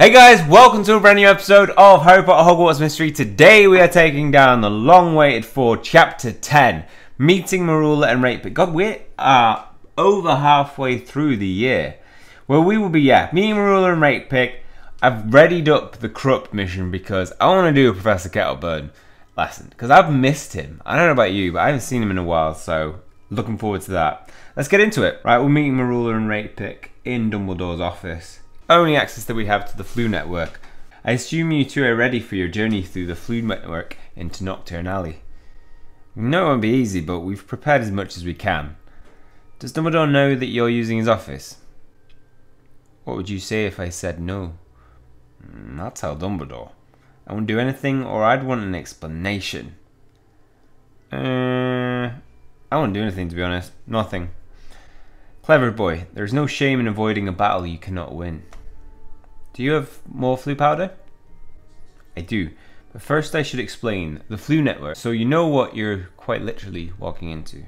Hey guys, welcome to a brand new episode of Harry Potter Hogwarts Mystery. Today we are taking down the long waited for Chapter 10, Meeting MERULA and RAKEPICK. God, we are over halfway through the year. Where we will be, meeting MERULA and RAKEPICK. I've readied up the Corrupt mission because I want to do a Professor Kettleburn lesson. Because I've missed him. I don't know about you, but I haven't seen him in a while, so looking forward to that. Let's get into it. Right, we're meeting MERULA and RAKEPICK in Dumbledore's office. Only access that we have to the Floo network. I assume you two are ready for your journey through the Floo network into Knockturn Alley. We know it won't be easy, but we've prepared as much as we can. Does Dumbledore know that you're using his office? What would you say if I said no? I'll tell Dumbledore. I won't do anything, or I'd want an explanation. I won't do anything, to be honest. Nothing. Clever boy, there is no shame in avoiding a battle you cannot win. Do you have more Floo powder? I do, but first I should explain the Floo network so you know what you're quite literally walking into.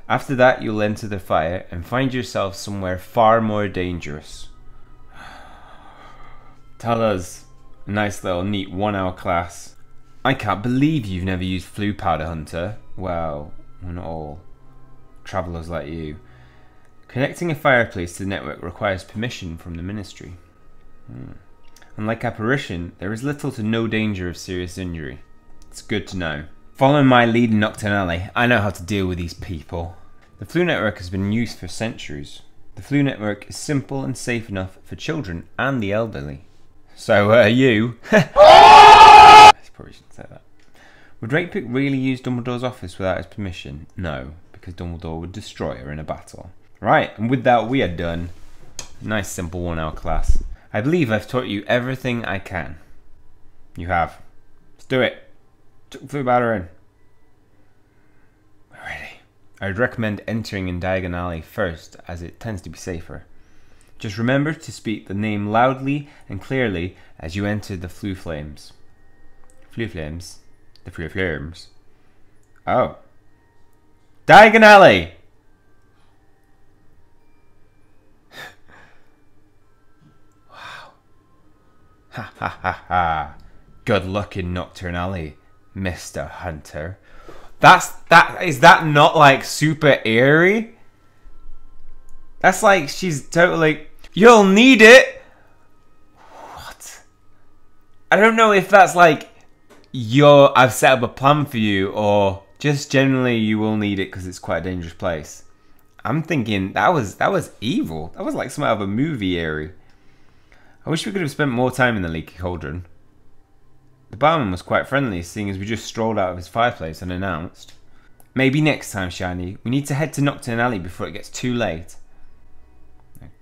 After that you'll enter the fire and find yourself somewhere far more dangerous. Tell us, a nice little neat 1 hour class. I can't believe you've never used Floo powder, Hunter. Well, we're not all travellers like you. Connecting a fireplace to the network requires permission from the Ministry. Unlike apparition, there is little to no danger of serious injury. It's good to know. Following my lead in Knockturn Alley, I know how to deal with these people. The Floo network has been in use for centuries. The Floo network is simple and safe enough for children and the elderly. So, you... I probably shouldn't say that. Would RAKEPICK really use Dumbledore's office without his permission? No, because Dumbledore would destroy her in a battle. Right, and with that we are done. Nice simple 1 hour class. I believe I've taught you everything I can. You have. Let's do it. Chuck the Floo powder in. We're ready. I would recommend entering in Diagon Alley first, as it tends to be safer. Just remember to speak the name loudly and clearly as you enter the Floo flames. Floo flames? The Floo flames. Oh. Diagon Alley! Ha ha ha ha. Good luck in Knockturn Alley, Mr. Hunter. Is that not like super airy? That's like she's totally... You'll need it! What? I don't know if that's like I've set up a plan for you, or just generally you will need it because it's quite a dangerous place. I'm thinking that was evil. That was like some out of a movie airy. I wish we could have spent more time in the leaky cauldron. The barman was quite friendly, seeing as we just strolled out of his fireplace unannounced. Maybe next time, Shiny. We need to head to Knockturn Alley before it gets too late.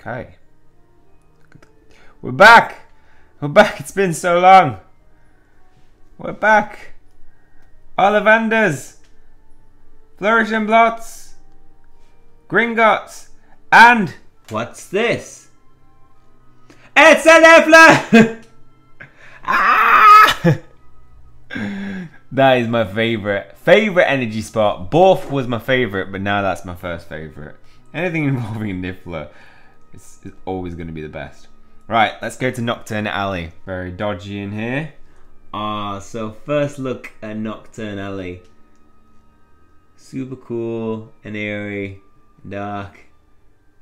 Okay. We're back! We're back, it's been so long! We're back! Ollivanders! Flourish and Blots! Gringotts! And... what's this? It's a Niffler! Ah! That is my favourite energy spot. Both was my favourite, but now that's my first favourite. Anything involving a Niffler is always going to be the best. Right, let's go to Knockturn Alley. Very dodgy in here. So first look at Knockturn Alley. Super cool and airy, dark.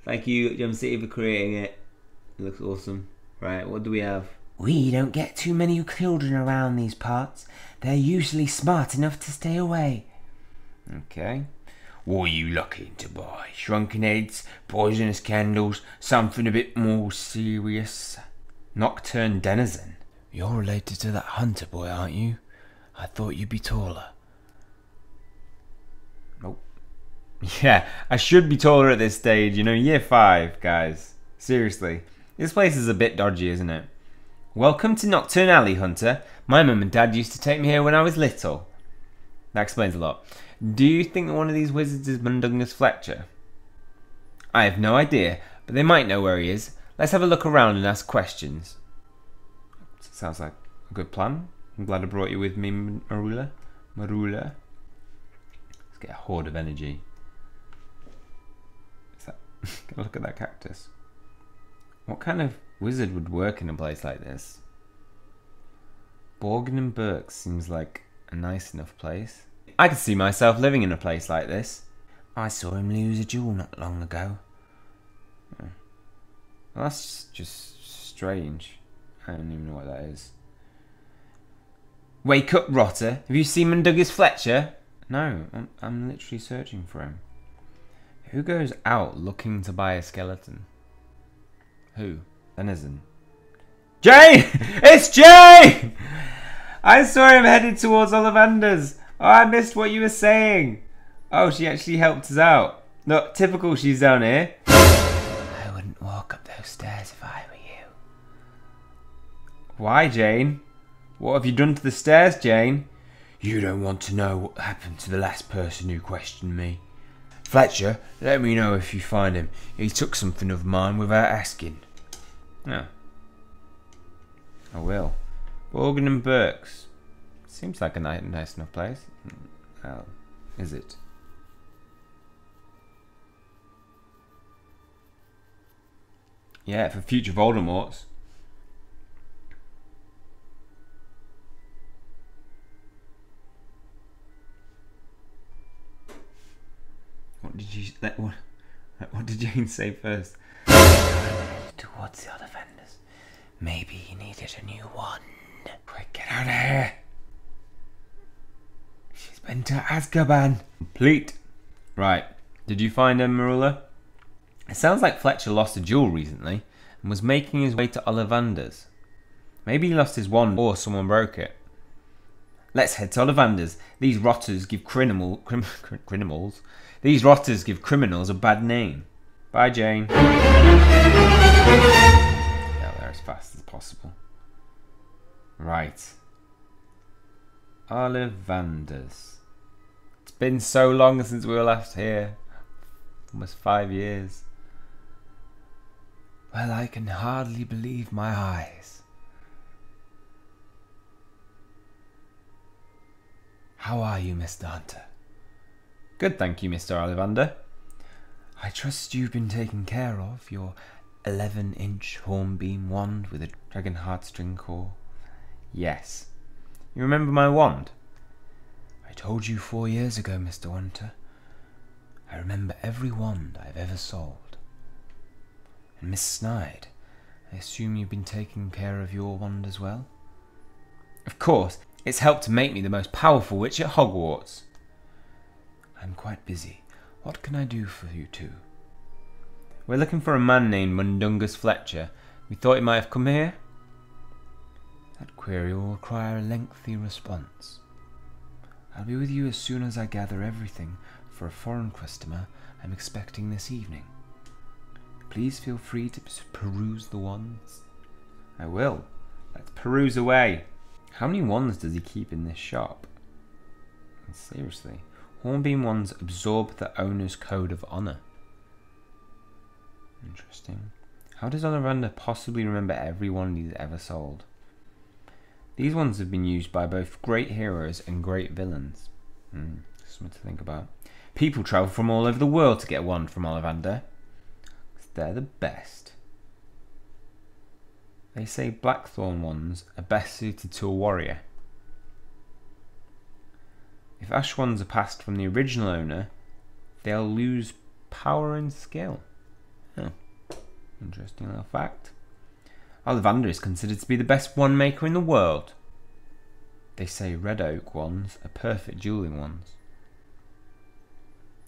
Thank you, Jump City, for creating it. It looks awesome. Right, what do we have? We don't get too many children around these parts. They're usually smart enough to stay away. Okay. What are you looking to buy? Shrunken heads, poisonous candles, something a bit more serious? Knockturn Denizen. You're related to that hunter boy, aren't you? I thought you'd be taller. Nope. Yeah, I should be taller at this stage. You know, year 5, guys. Seriously. This place is a bit dodgy, isn't it? Welcome to Knockturn Alley, Hunter. My mum and dad used to take me here when I was little. That explains a lot. Do you think that one of these wizards is MUNDUNGUS FLETCHER? I have no idea, but they might know where he is. Let's have a look around and ask questions. Sounds like a good plan. I'm glad I brought you with me, MERULA. MERULA. Let's get a horde of energy. Is that... Look at that cactus. What kind of wizard would work in a place like this? Borgin Burkes seems like a nice enough place. I could see myself living in a place like this. I saw him lose a jewel not long ago. Well, that's just strange. I don't even know what that is. Wake up, Rotter. Have you seen MUNDUNGUS FLETCHER? No, I'm literally searching for him. Who goes out looking to buy a skeleton? Who? Denizen. Jane! It's Jane! I saw him headed towards Ollivander's. Oh, I missed what you were saying. Oh, she actually helped us out. Look, typical she's down here. I wouldn't walk up those stairs if I were you. Why, Jane? What have you done to the stairs, Jane? You don't want to know what happened to the last person who questioned me. Fletcher, let me know if you find him. He took something of mine without asking. Oh. I will. Borgin Burkes. Seems like a nice enough place. How is it? Yeah, for future Voldemorts. What did Jane say first? Towards the Ollivanders. Maybe he needed a new wand. Quick, get out of here. She's been to Azkaban. Complete. Right. Did you find him, MERULA? It sounds like Fletcher lost a jewel recently and was making his way to Ollivander's. Maybe he lost his wand or someone broke it. Let's head to Ollivander's. These rotters give criminals. These rotters give criminals a bad name. Bye, Jane. Get there as fast as possible. Right. Ollivander's. It's been so long since we were last here. Almost 5 years. Well, I can hardly believe my eyes. How are you, Mr. Hunter? Good, thank you, Mr. Ollivander. I trust you've been taken care of. Your 11-inch hornbeam wand with a dragon heartstring core. Yes. You remember my wand? I told you 4 years ago, Mr. Hunter. I remember every wand I've ever sold. And Miss Snide, I assume you've been taking care of your wand as well? Of course. It's helped to make me the most powerful witch at Hogwarts. I'm quite busy. What can I do for you two? We're looking for a man named MUNDUNGUS FLETCHER. We thought he might have come here. That query will require a lengthy response. I'll be with you as soon as I gather everything for a foreign customer I'm expecting this evening. Please feel free to peruse the wands. I will. Let's peruse away. How many wands does he keep in this shop? Seriously. Hornbeam wands absorb the owner's code of honor. Interesting. How does Ollivander possibly remember every wand he's ever sold? These ones have been used by both great heroes and great villains. Something to think about. People travel from all over the world to get a wand from Ollivander. They're the best. They say blackthorn wands are best suited to a warrior. If ash wands are passed from the original owner, they'll lose power and skill. Oh, interesting little fact. Ollivander is considered to be the best wand maker in the world. They say red oak wands are perfect dueling wands.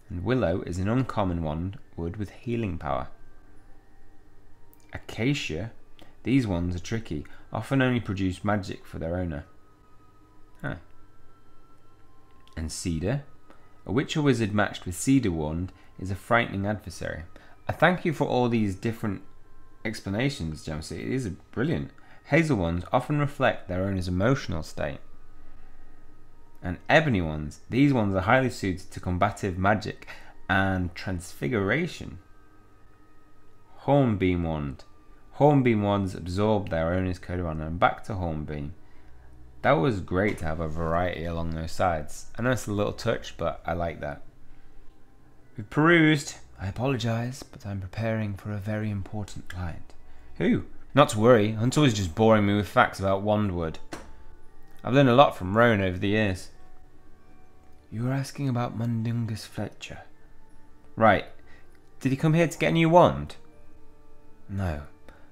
And willow is an uncommon wand wood with healing power. Acacia, these ones are tricky, often only produce magic for their owner. Huh. And cedar, a witch or wizard matched with cedar wand is a frightening adversary. I thank you for all these different explanations, Jamesy. These are brilliant. Hazel ones often reflect their owner's emotional state. And ebony ones, these ones are highly suited to combative magic and transfiguration. Hornbeam wand. Hornbeam wands absorb their owner's code of honor. And back to Hornbeam. That was great to have a variety along those sides. I know it's a little touch, but I like that. We've perused. I apologise, but I'm preparing for a very important client Who? Not to worry, Hunter was just boring me with facts about Wandwood. I've learned a lot from Rowan over the years. You were asking about Mundungus Fletcher. Right. Did he come here to get a new wand? No.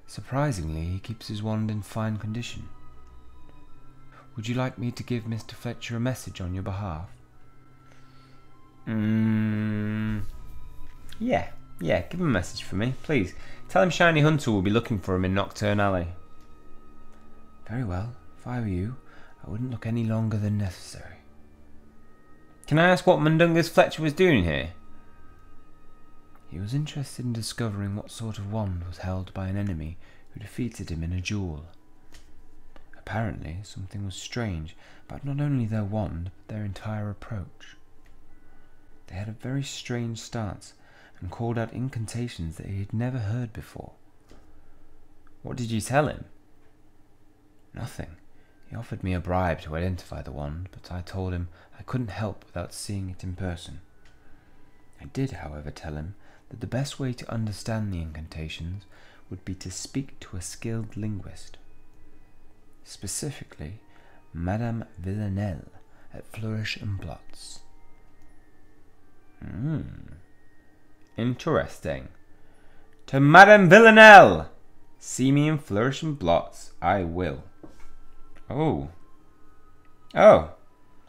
Surprisingly, he keeps his wand in fine condition. Would you like me to give Mr. Fletcher a message on your behalf? Yeah, give him a message for me, please. Tell him Shiny Hunter will be looking for him in Nocturne Alley. Very well. If I were you, I wouldn't look any longer than necessary. Can I ask what Mundungus Fletcher was doing here? He was interested in discovering what sort of wand was held by an enemy who defeated him in a duel. Apparently, something was strange about not only their wand, but their entire approach. They had a very strange stance and called out incantations that he had never heard before. What did you tell him? Nothing. He offered me a bribe to identify the wand, but I told him I couldn't help without seeing it in person. I did, however, tell him that the best way to understand the incantations would be to speak to a skilled linguist. Specifically, Madame Villanelle at Flourish and Blots. Interesting. To Madame Villanelle! See me in Flourish and Blots, I will. Oh.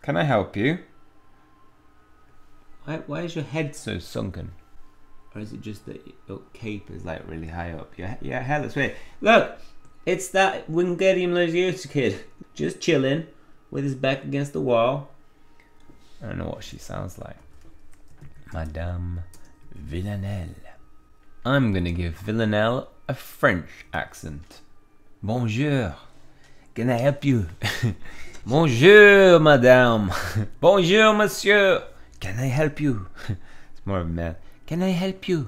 Can I help you? Why is your head so sunken? Or is it just that your cape is like really high up? Your hair looks weird. Look! It's that Wingardium Leviosa kid. Just chilling with his back against the wall. I don't know what she sounds like. Madame Villanelle. I'm gonna give Villanelle a French accent. Bonjour. Can I help you? Bonjour, madame. Bonjour, monsieur. Can I help you? It's more of a man. Can I help you?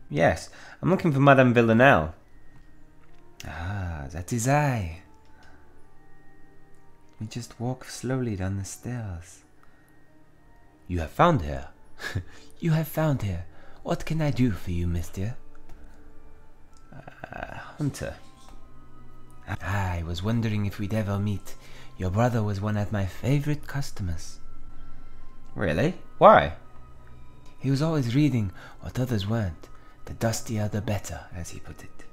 Yes. I'm looking for Madame Villanelle. Ah, that is I. We just walk slowly down the stairs. You have found her. You have found her. What can I do for you, mister? Hunter. I was wondering if we'd ever meet. Your brother was one of my favorite customers. Really? Why? He was always reading what others weren't. The dustier the better, as he put it.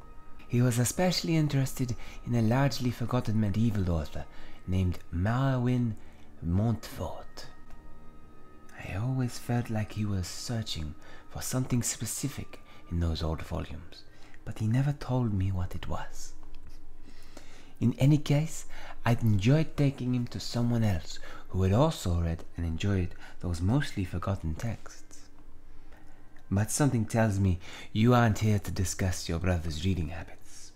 He was especially interested in a largely forgotten medieval author named Merwin Montfort. I always felt like he was searching for something specific in those old volumes, but he never told me what it was. In any case, I'd enjoyed taking him to someone else who had also read and enjoyed those mostly forgotten texts. But something tells me you aren't here to discuss your brother's reading habits.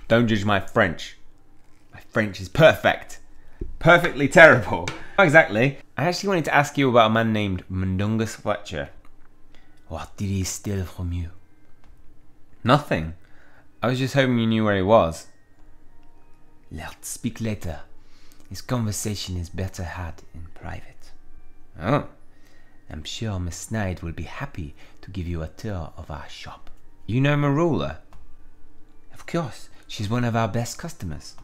Don't judge my French. My French is perfect. Perfectly terrible. Not exactly. I actually wanted to ask you about a man named Mundungus Fletcher. What did he steal from you? Nothing. I was just hoping you knew where he was. Let's speak later. This conversation is better had in private. Oh. I'm sure Miss Snide will be happy to give you a tour of our shop. You know MERULA? Of course. She's one of our best customers.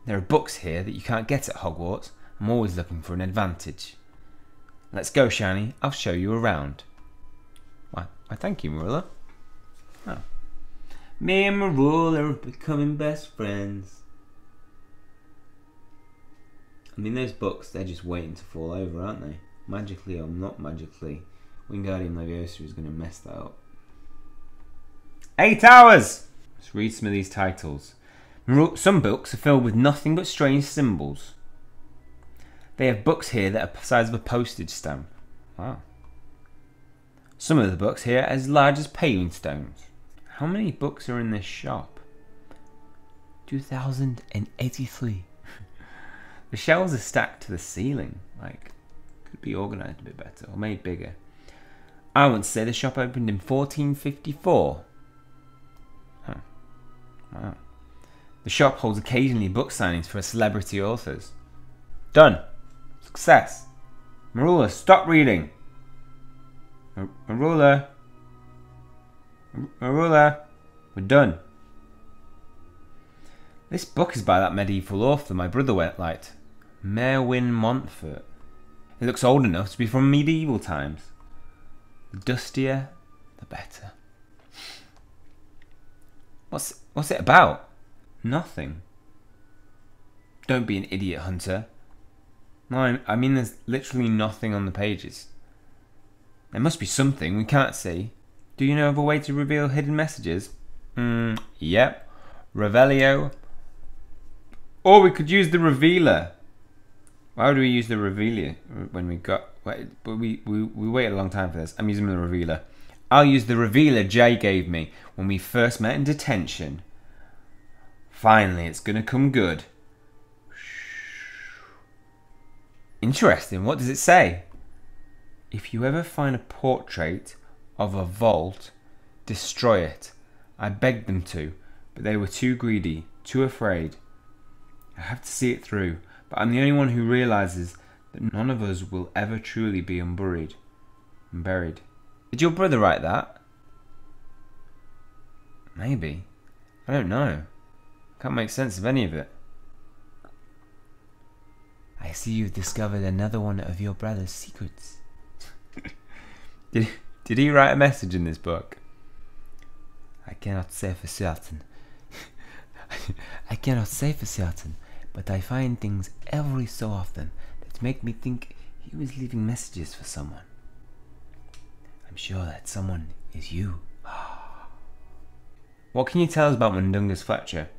There are books here that you can't get at Hogwarts. I'm always looking for an advantage. Let's go, Shiny. I'll show you around. Why thank you, MERULA. Oh. Me and MERULA are becoming best friends. I mean, those books, they're just waiting to fall over, aren't they? Magically or not magically. Wingardium Leviosa is going to mess that up. 8 hours! Let's read some of these titles. Some books are filled with nothing but strange symbols. They have books here that are the size of a postage stamp. Wow. Some of the books here are as large as paving stones. How many books are in this shop? 2,083. The shelves are stacked to the ceiling. Like, could be organised a bit better or made bigger. I want to say the shop opened in 1454. Huh. Wow. The shop holds occasionally book signings for celebrity authors. Done. Success. MERULA, stop reading. MERULA. Merula, we're done. This book is by that medieval author my brother liked. Merwin Montfort. It looks old enough to be from medieval times. The dustier, the better. What's it about? Nothing. Don't be an idiot, Hunter. No, I mean there's literally nothing on the pages. There must be something we can't see. Do you know of a way to reveal hidden messages? Yep. Revelio. Or we could use the revealer. Why would we use the revealer when we got... But we waited a long time for this. I'm using the revealer. I'll use the revealer Jay gave me when we first met in detention. Finally, it's gonna come good. Interesting. What does it say? If you ever find a portrait of a vault, destroy it. I begged them to, but they were too greedy, too afraid. I have to see it through, but I'm the only one who realizes that none of us will ever truly be unburied. Buried. Did your brother write that? Maybe. I don't know. Can't make sense of any of it. I see you've discovered another one of your brother's secrets. Did he write a message in this book? I cannot say for certain. I cannot say for certain, but I find things every so often that make me think he was leaving messages for someone. I'm sure that someone is you. What can you tell us about Mundungus Fletcher?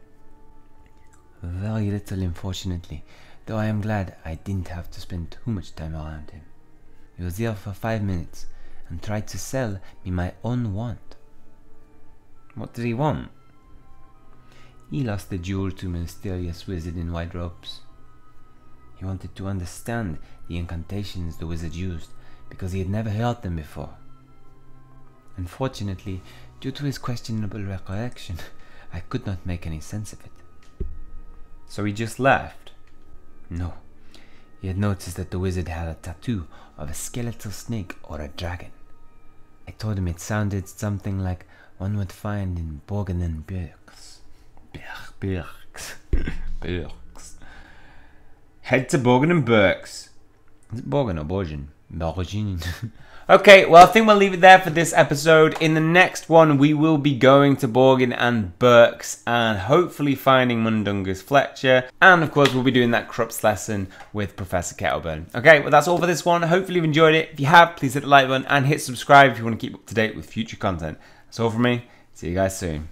Very little, unfortunately, though I am glad I didn't have to spend too much time around him. He was there for 5 minutes and tried to sell me my own want. What did he want? He lost the jewel to a mysterious wizard in white robes. He wanted to understand the incantations the wizard used because he had never heard them before. Unfortunately, due to his questionable recollection, I could not make any sense of it. So he just left? No. He had noticed that the wizard had a tattoo of a skeletal snake or a dragon. I told him it sounded something like one would find in Borgin Burkes. Burkes. Burkes. Head to Borgin Burkes. Is it Borgin or Borgin? Borgin. Okay, well, I think we'll leave it there for this episode. In the next one, we will be going to Borgin and Burkes and hopefully finding Mundungus Fletcher. And, of course, we'll be doing that Corrupts lesson with Professor Kettleburn. Okay, well, that's all for this one. Hopefully you've enjoyed it. If you have, please hit the like button and hit subscribe if you want to keep up to date with future content. That's all from me. See you guys soon.